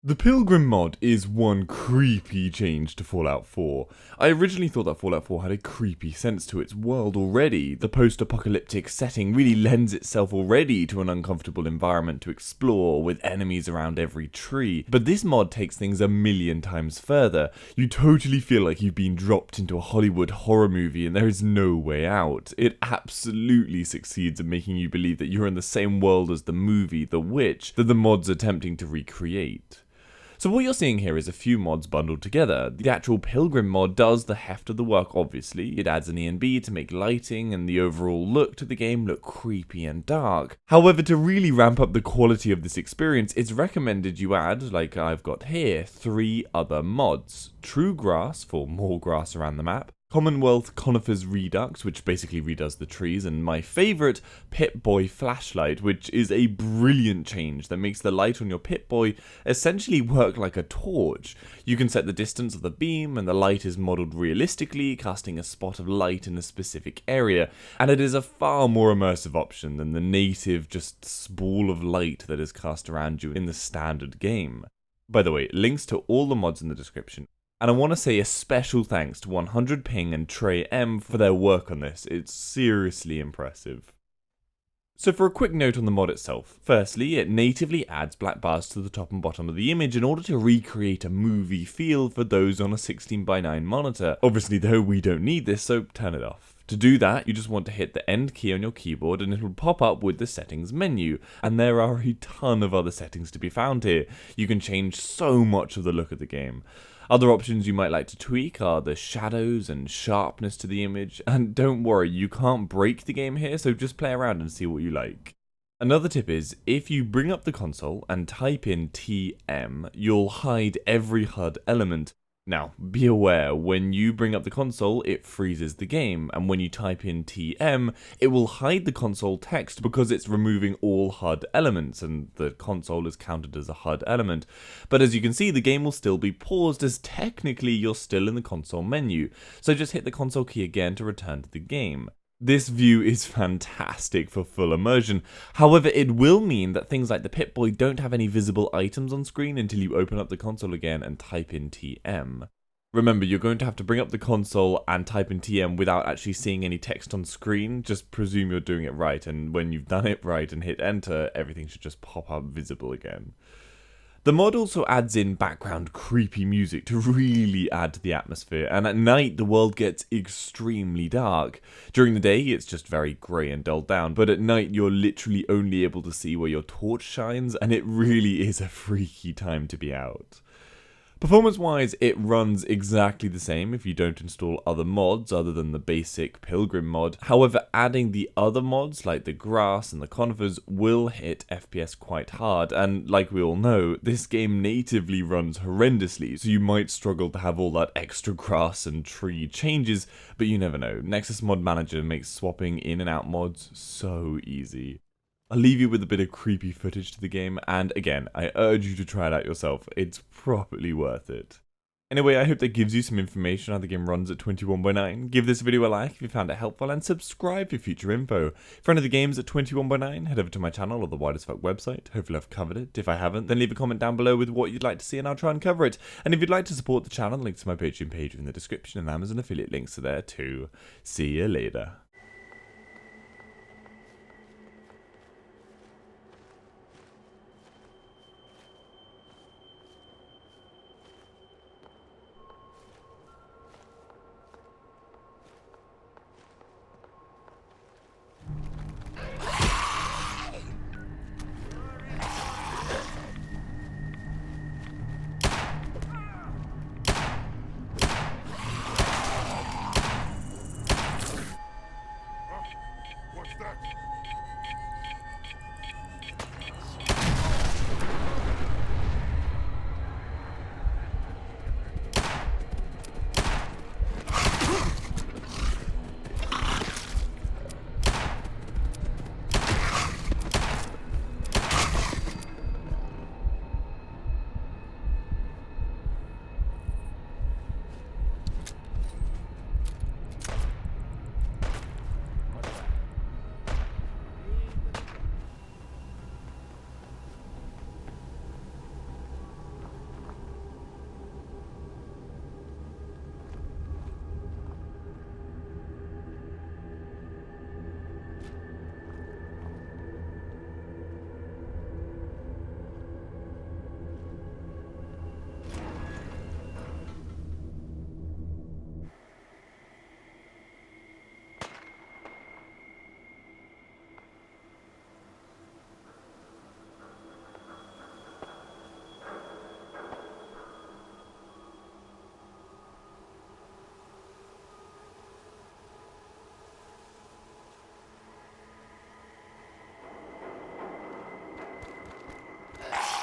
The Pilgrim mod is one creepy change to Fallout 4. I originally thought that Fallout 4 had a creepy sense to its world already. The post-apocalyptic setting really lends itself already to an uncomfortable environment to explore, with enemies around every tree. But this mod takes things a million times further. You totally feel like you've been dropped into a Hollywood horror movie and there is no way out. It absolutely succeeds in making you believe that you're in the same world as the movie The Witch that the mod's attempting to recreate. So what you're seeing here is a few mods bundled together. The actual Pilgrim mod does the heft of the work, obviously. It adds an E&B to make lighting and the overall look to the game look creepy and dark. However, to really ramp up the quality of this experience, it's recommended you add, like I've got here, 3 other mods. True Grass, for more grass around the map. Commonwealth Conifers Redux, which basically redoes the trees, and my favourite, Pip-Boy Flashlight, which is a brilliant change that makes the light on your Pip-Boy essentially work like a torch. You can set the distance of the beam, and the light is modelled realistically, casting a spot of light in a specific area, and it is a far more immersive option than the native just spool of light that is cast around you in the standard game. By the way, links to all the mods in the description. And I want to say a special thanks to 100 Ping and Trey M for their work on this. It's seriously impressive. So for a quick note on the mod itself, firstly, it natively adds black bars to the top and bottom of the image in order to recreate a movie feel for those on a 16:9 monitor. Obviously though, we don't need this, so turn it off. To do that, you just want to hit the end key on your keyboard and it will pop up with the settings menu. And there are a ton of other settings to be found here. You can change so much of the look of the game. Other options you might like to tweak are the shadows and sharpness to the image, and don't worry, you can't break the game here, so just play around and see what you like. Another tip is, if you bring up the console and type in TM, you'll hide every HUD element. Now, be aware, when you bring up the console, it freezes the game, and when you type in TM, it will hide the console text because it's removing all HUD elements, and the console is counted as a HUD element. But as you can see, the game will still be paused, as technically you're still in the console menu, so just hit the console key again to return to the game. This view is fantastic for full immersion, however it will mean that things like the Pip-Boy don't have any visible items on screen until you open up the console again and type in TM. Remember, you're going to have to bring up the console and type in TM without actually seeing any text on screen. Just presume you're doing it right, and when you've done it right and hit enter, everything should just pop up visible again. The mod also adds in background creepy music to really add to the atmosphere, and at night the world gets extremely dark. During the day it's just very grey and dulled down, but at night you're literally only able to see where your torch shines, and it really is a freaky time to be out. Performance-wise, it runs exactly the same if you don't install other mods other than the basic Pilgrim mod. However, adding the other mods like the grass and the conifers will hit FPS quite hard, and like we all know, this game natively runs horrendously, so you might struggle to have all that extra grass and tree changes, but you never know. Nexus Mod Manager makes swapping in and out mods so easy. I'll leave you with a bit of creepy footage to the game, and again, I urge you to try it out yourself. It's properly worth it. Anyway, I hope that gives you some information on how the game runs at 21:9. Give this video a like if you found it helpful, and subscribe for future info. For any of the games at 21:9, head over to my channel or the WideAsFcuk website. Hopefully I've covered it. If I haven't, then leave a comment down below with what you'd like to see and I'll try and cover it. And if you'd like to support the channel, links to my Patreon page in the description and Amazon affiliate links are there too. See you later.